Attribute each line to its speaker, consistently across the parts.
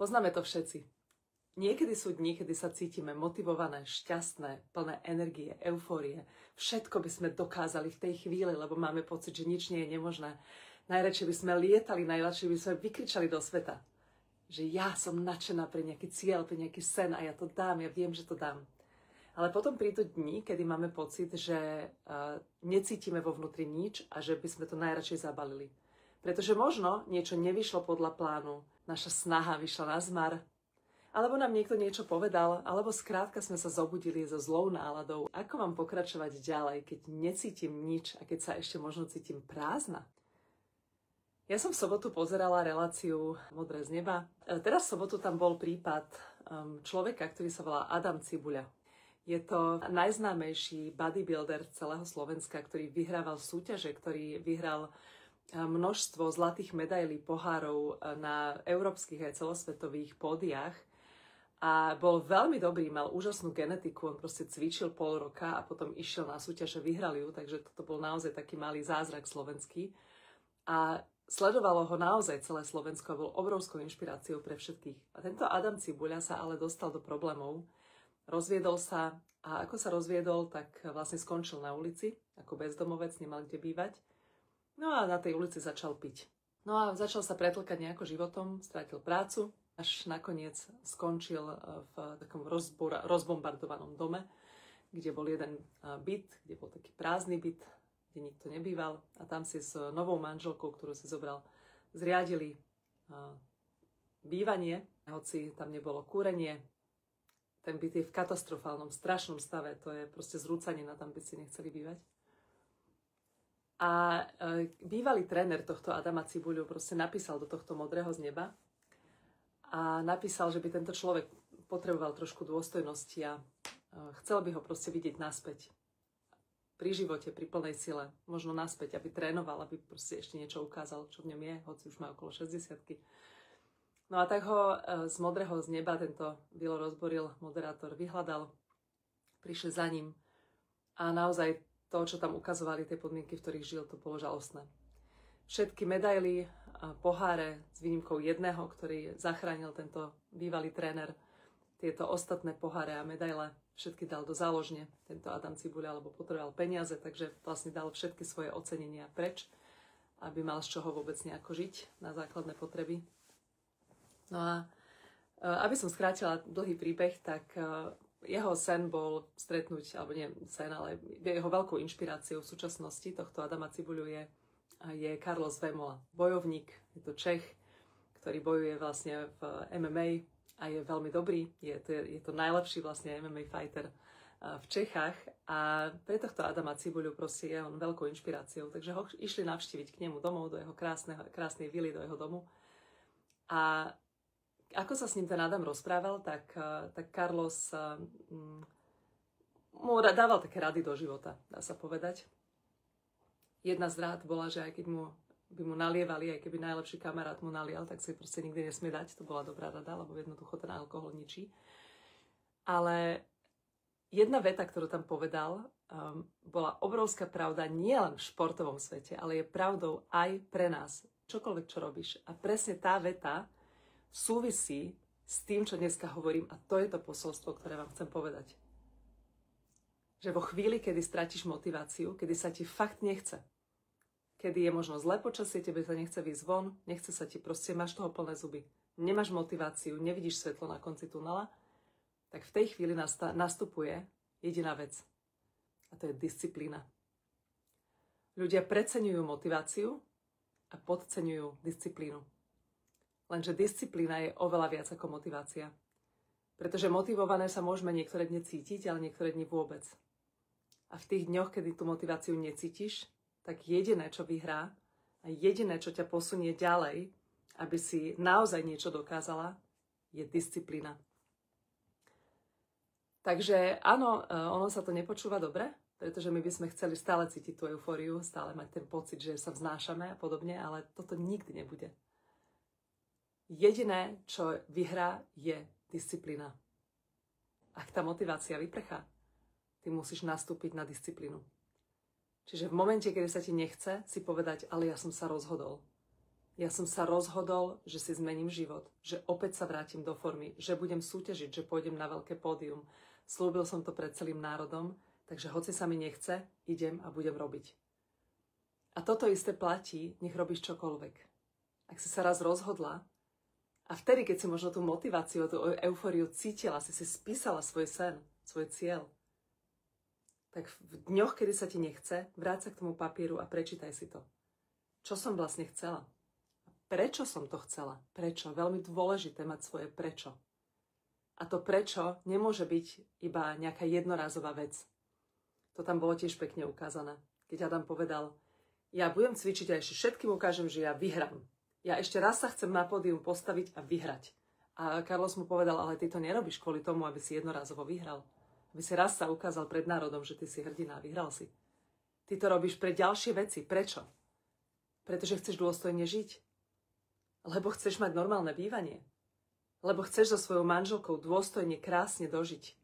Speaker 1: Poznáme to všetci. Niekedy sú dni, kedy sa cítime motivované, šťastné, plné energie, eufórie. Všetko by sme dokázali v tej chvíli, lebo máme pocit, že nič nie je nemožné. Najradšej by sme lietali, najradšej by sme vykričali do sveta, že ja som nadšená pre nejaký cieľ, pre nejaký sen a ja to dám, ja viem, že to dám. Ale potom prídu dni, kedy máme pocit, že necítime vo vnútri nič a že by sme to najradšej zabalili. Pretože možno niečo nevyšlo podľa plánu, naša snaha vyšla na zmar, alebo nám niekto niečo povedal, alebo skrátka sme sa zobudili so zlou náladou. Ako mám pokračovať ďalej, keď necítim nič a keď sa ešte možno cítim prázdna? Ja som v sobotu pozerala reláciu Modré z neba. Teraz v sobotu tam bol prípad človeka, ktorý sa volá Adam Cibuľa. Je to najznámejší bodybuilder celého Slovenska, ktorý vyhrával súťaže, ktorý vyhral množstvo zlatých medailí, pohárov na európskych aj celosvetových pódiách. A bol veľmi dobrý, mal úžasnú genetiku, on proste cvičil pol roka a potom išiel na súťaž a vyhral ju, takže toto bol naozaj taký malý zázrak slovenský. A sledovalo ho naozaj celé Slovensko a bol obrovskou inšpiráciou pre všetkých. A tento Adam Cibuľa sa ale dostal do problémov, rozviedol sa a ako sa rozviedol, tak vlastne skončil na ulici, ako bezdomovec, nemal kde bývať. No a na tej ulici začal piť. No a začal sa pretlkať nejako životom, strátil prácu, až nakoniec skončil v takom rozbombardovanom dome, kde bol jeden byt, kde bol taký prázdny byt, kde nikto nebýval. A tam si s novou manželkou, ktorú si zobral, zriadili bývanie, hoci tam nebolo kúrenie. Ten byt je v katastrofálnom, strašnom stave, to je proste zrúcanina, tam by si nechceli bývať. A bývalý tréner tohto Adama Cibuľu proste napísal do tohto Modrého z neba a napísal, že by tento človek potreboval trošku dôstojnosti a chcel by ho proste vidieť naspäť. Pri živote, pri plnej sile, možno naspäť, aby trénoval, aby proste ešte niečo ukázal, čo v ňom je, hoci už má okolo 60-ky. No a tak ho z Modrého z neba tento Vilo Rozboril, moderátor, vyhľadal, prišli za ním a naozaj to, čo tam ukazovali, tie podmienky, v ktorých žil, to bolo žalostné. Všetky medaily, poháre, s výnimkou jedného, ktorý zachránil tento bývalý tréner, tieto ostatné poháre a medaile, všetky dal do záložne, tento Adam Cibuľa, alebo potreboval peniaze, takže vlastne dal všetky svoje ocenenia preč, aby mal z čoho vôbec nejako žiť na základné potreby. No a aby som skrátila dlhý príbeh, tak jeho sen bol stretnúť, alebo nie sen, ale jeho veľkou inšpiráciou v súčasnosti tohto Adama Cibuľu je Carlos Vémola. Bojovník, je to Čech, ktorý bojuje vlastne v MMA a je veľmi dobrý. Je to najlepší vlastne MMA fighter v Čechách a pre tohto Adama Cibuľu proste je on veľkou inšpiráciou. Takže ho išli navštíviť k nemu domov, do jeho krásnej vily, do jeho domu. A ako sa s ním ten Adam rozprával, tak Carlos mu dával také rady do života, dá sa povedať. Jedna z rád bola, že aj keď by mu nalievali, aj keby najlepší kamarát mu nalial, tak si proste nikdy nesmie dať. To bola dobrá rada, lebo jednoducho ten alkohol ničí. Ale jedna veta, ktorú tam povedal, bola obrovská pravda nielen v športovom svete, ale je pravdou aj pre nás. Čokoľvek, čo robíš. A presne tá veta súvisí s tým, čo dneska hovorím, a to je to posolstvo, ktoré vám chcem povedať. Že vo chvíli, kedy stratíš motiváciu, kedy sa ti fakt nechce, kedy je možno zlé počasie, tebe sa nechce výjsť von, nechce sa ti, proste máš toho plné zuby, nemáš motiváciu, nevidíš svetlo na konci tunela, tak v tej chvíli nastupuje jediná vec. A to je disciplína. Ľudia preceňujú motiváciu a podceňujú disciplínu. Lenže disciplína je oveľa viac ako motivácia. Pretože motivované sa môžeme niektoré dni cítiť, ale niektoré dni vôbec. A v tých dňoch, kedy tú motiváciu necítiš, tak jediné, čo vyhrá a jediné, čo ťa posunie ďalej, aby si naozaj niečo dokázala, je disciplína. Takže áno, ono sa to nepočúva dobre, pretože my by sme chceli stále cítiť tú eufóriu, stále mať ten pocit, že sa vznášame a podobne, ale toto nikdy nebude. Jediné, čo vyhrá, je disciplína. Ak tá motivácia vyprchá, ty musíš nastúpiť na disciplínu. Čiže v momente, kedy sa ti nechce, si povedať, ale ja som sa rozhodol. Ja som sa rozhodol, že si zmením život, že opäť sa vrátim do formy, že budem súťažiť, že pôjdem na veľké pódium. Slúbil som to pred celým národom, takže hoci sa mi nechce, idem a budem robiť. A toto isté platí, nech robíš čokoľvek. Ak si sa raz rozhodla a vtedy, keď si možno tú motiváciu, tú eufóriu cítila, si spísala svoj sen, svoj cieľ, tak v dňoch, kedy sa ti nechce, vráť sa k tomu papieru a prečítaj si to. Čo som vlastne chcela? Prečo som to chcela? Prečo? Veľmi dôležité mať svoje prečo. A to prečo nemôže byť iba nejaká jednorazová vec. To tam bolo tiež pekne ukázané. Keď Adam povedal, ja budem cvičiť a ešte všetkým ukážem, že ja vyhrám. Ja ešte raz sa chcem na pódium postaviť a vyhrať. A Carlos mu povedal, ale ty to nerobíš kvôli tomu, aby si jednorazovo vyhral. Aby si raz sa ukázal pred národom, že ty si hrdina a vyhral si. Ty to robíš pre ďalšie veci. Prečo? Pretože chceš dôstojne žiť. Lebo chceš mať normálne bývanie. Lebo chceš so svojou manželkou dôstojne, krásne dožiť.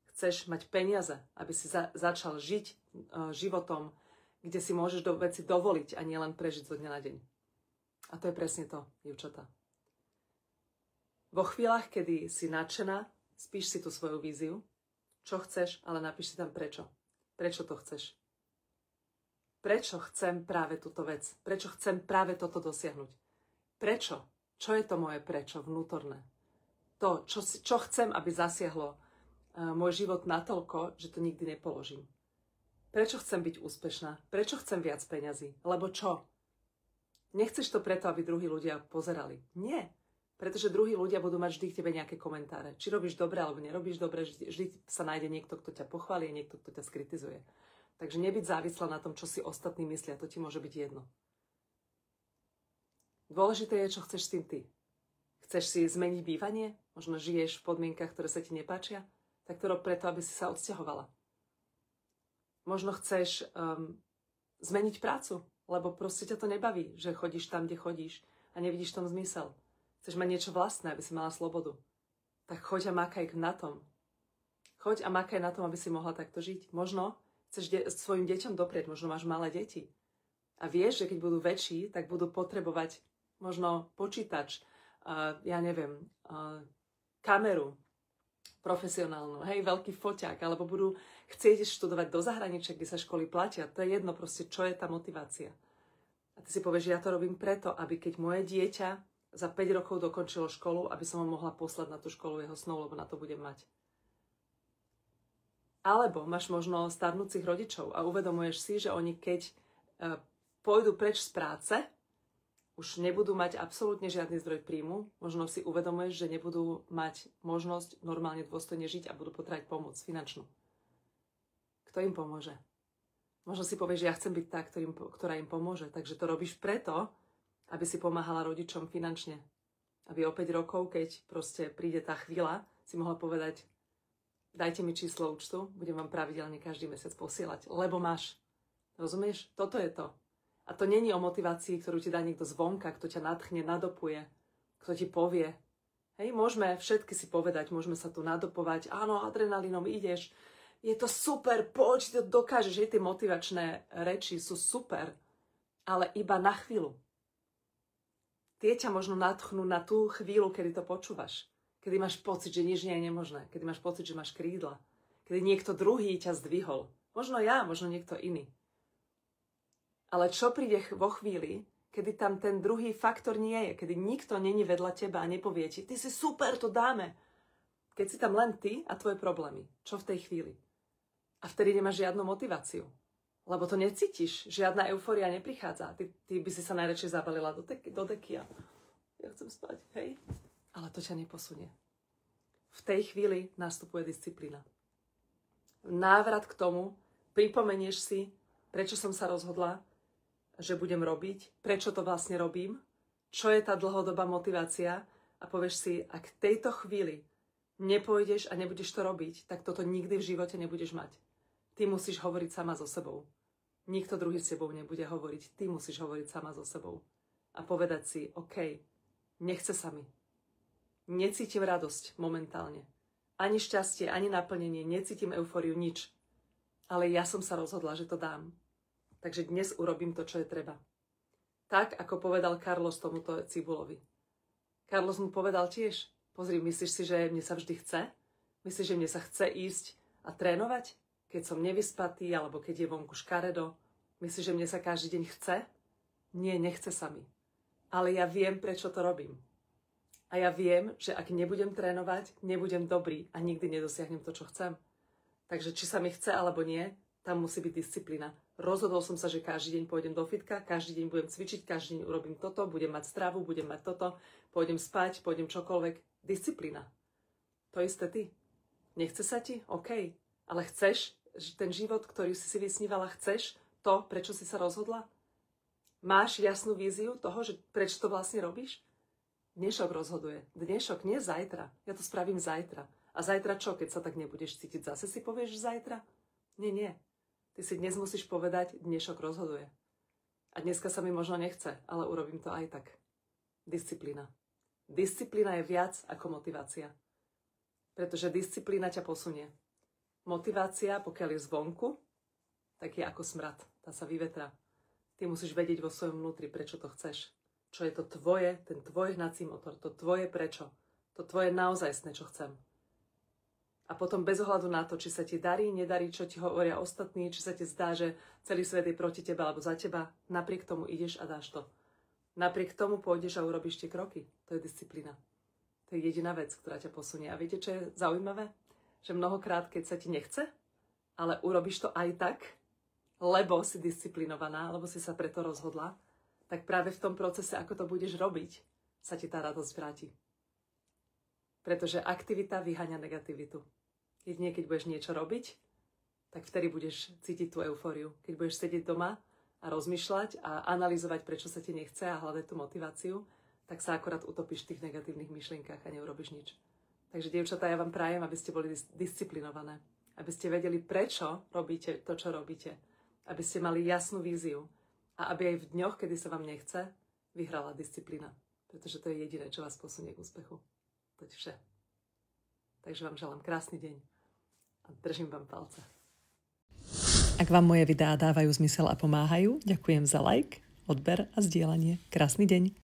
Speaker 1: Chceš mať peniaze, aby si začal žiť životom, kde si môžeš veci dovoliť a nielen prežiť zo dňa na deň. A to je presne to, dievčatá. Vo chvíľach, kedy si nadšená, spíš si tú svoju víziu, čo chceš, ale napíš si tam prečo. Prečo to chceš? Prečo chcem práve túto vec? Prečo chcem práve toto dosiahnuť? Prečo? Čo je to moje prečo vnútorné? To, čo chcem, aby zasiahlo môj život natoľko, že to nikdy nepoložím. Prečo chcem byť úspešná? Prečo chcem viac peňazí? Lebo čo? Nechceš to preto, aby druhí ľudia pozerali. Nie. Pretože druhí ľudia budú mať vždy k tebe nejaké komentáre. Či robíš dobre, alebo nerobíš dobre, vždy sa nájde niekto, kto ťa pochváli a niekto, kto ťa skritizuje. Takže nebyť závislá na tom, čo si ostatní myslia, to ti môže byť jedno. Dôležité je, čo chceš s tým ty. Chceš si zmeniť bývanie? Možno žiješ v podmienkach, ktoré sa ti nepáčia? Tak to rob preto, aby si sa odsťahovala. Možno chceš zmeniť prácu, lebo proste ťa to nebaví, že chodíš tam, kde chodíš a nevidíš v tom zmysel. Chceš mať niečo vlastné, aby si mala slobodu. Tak choď a makaj na tom. Choď a makaj na tom, aby si mohla takto žiť. Možno chceš svojim deťom doprieť, možno máš malé deti. A vieš, že keď budú väčší, tak budú potrebovať možno počítač, ja neviem, kameru profesionálnu, hej, veľký foťák, alebo budú chcieť študovať do zahraničia, kde sa školy platia. To je jedno proste, čo je tá motivácia. A ty si povieš, ja to robím preto, aby keď moje dieťa za 5 rokov dokončilo školu, aby som ho mohla poslať na tú školu jeho snov, lebo na to budem mať. Alebo máš možno starnúcich rodičov a uvedomuješ si, že oni keď pôjdu preč z práce, už nebudú mať absolútne žiadny zdroj príjmu, možno si uvedomuješ, že nebudú mať možnosť normálne dôstojne žiť a budú potrebovať pomoc finančnú. Kto im pomôže? Možno si povieš, že ja chcem byť tá, ktorá im pomôže, takže to robíš preto, aby si pomáhala rodičom finančne. Aby o 5 rokov, keď proste príde tá chvíľa, si mohla povedať, dajte mi číslo účtu, budem vám pravidelne každý mesiac posielať, lebo máš. Rozumieš? Toto je to. A to není o motivácii, ktorú ti dá niekto zvonka, kto ťa nadchne, nadopuje, kto ti povie. Hej, môžeme všetky si povedať, môžeme sa tu nadopovať, áno, adrenalinom ideš, je to super, poď, ty to dokážeš, že tie motivačné reči sú super, ale iba na chvíľu. Tie ťa možno nadchnú na tú chvíľu, kedy to počúvaš, kedy máš pocit, že nič nie je nemožné, kedy máš pocit, že máš krídla, kedy niekto druhý ťa zdvihol. Možno ja, možno niekto iný. Ale čo príde vo chvíli, kedy tam ten druhý faktor nie je, kedy nikto není vedľa teba a nepovie ti, ty si super, to dáme. Keď si tam len ty a tvoje problémy. Čo v tej chvíli? A vtedy nemáš žiadnu motiváciu. Lebo to necítiš, žiadna eufória neprichádza. Ty by si sa najradšej zabalila do deky a ja chcem spať, hej? Ale to ťa neposunie. V tej chvíli nastupuje disciplína. Návrat k tomu, pripomenieš si, prečo som sa rozhodla, že budem robiť, prečo to vlastne robím, čo je tá dlhodobá motivácia a povieš si, ak v tejto chvíli nepôjdeš a nebudeš to robiť, tak toto nikdy v živote nebudeš mať. Ty musíš hovoriť sama so sebou. Nikto druhý s tebou nebude hovoriť. Ty musíš hovoriť sama so sebou. A povedať si, OK, nechce sa mi. Necítim radosť momentálne. Ani šťastie, ani naplnenie, necítim eufóriu, nič. Ale ja som sa rozhodla, že to dám. Takže dnes urobím to, čo je treba. Tak, ako povedal Carlos tomuto Cibulovi. Carlos mu povedal tiež, pozri, myslíš si, že mne sa vždy chce? Myslíš, že mne sa chce ísť a trénovať, keď som nevyspatý, alebo keď je vonku škaredo? Myslíš, že mne sa každý deň chce? Nie, nechce sa mi. Ale ja viem, prečo to robím. A ja viem, že ak nebudem trénovať, nebudem dobrý a nikdy nedosiahnem to, čo chcem. Takže či sa mi chce alebo nie, tam musí byť disciplína. Rozhodol som sa, že každý deň pôjdem do fitka, každý deň budem cvičiť, každý deň urobím toto, budem mať stravu, budem mať toto, pôjdem spať, pôjdem čokoľvek. Disciplína. To isté ty. Nechce sa ti? OK. Ale chceš ten život, ktorý si vysnívala, chceš to, prečo si sa rozhodla? Máš jasnú víziu toho, že prečo to vlastne robíš? Dnešok rozhoduje. Dnešok, nie zajtra. Ja to spravím zajtra. A zajtra čo, keď sa tak nebudeš cítiť? Zase si povieš zajtra? Nie. Ty si dnes musíš povedať, dnešok rozhoduje. A dneska sa mi možno nechce, ale urobím to aj tak. Disciplína. Disciplína je viac ako motivácia. Pretože disciplína ťa posunie. Motivácia, pokiaľ je zvonku, tak je ako smrad. Tá sa vyvetrá. Ty musíš vedieť vo svojom vnútri, prečo to chceš. Čo je to tvoje, ten tvoj hnací motor, to tvoje prečo. To tvoje naozajstné, čo chcem. A potom bez ohľadu na to, či sa ti darí, nedarí, čo ti hovoria ostatní, či sa ti zdá, že celý svet je proti tebe alebo za teba, napriek tomu ideš a dáš to. Napriek tomu pôjdeš a urobíš tie kroky. To je disciplína. To je jediná vec, ktorá ťa posunie. A viete, čo je zaujímavé? Že mnohokrát, keď sa ti nechce, ale urobíš to aj tak, lebo si disciplinovaná, lebo si sa preto rozhodla, tak práve v tom procese, ako to budeš robiť, sa ti tá radosť vráti. Pretože aktivita vyháňa negativitu. Jedine, keď budeš niečo robiť, tak vtedy budeš cítiť tú eufóriu. Keď budeš sedieť doma a rozmýšľať a analyzovať, prečo sa ti nechce a hľadať tú motiváciu, tak sa akorát utopíš v tých negatívnych myšlienkach a neurobiš nič. Takže, dievčatá, ja vám prajem, aby ste boli disciplinované. Aby ste vedeli, prečo robíte to, čo robíte. Aby ste mali jasnú víziu. A aby aj v dňoch, kedy sa vám nechce, vyhrala disciplína. Pretože to je jediné, čo vás posunie k úspechu. To je vše. Takže vám želám krásny deň a držím vám palce. Ak vám moje videá dávajú zmysel a pomáhajú, ďakujem za like, odber a zdieľanie. Krásny deň.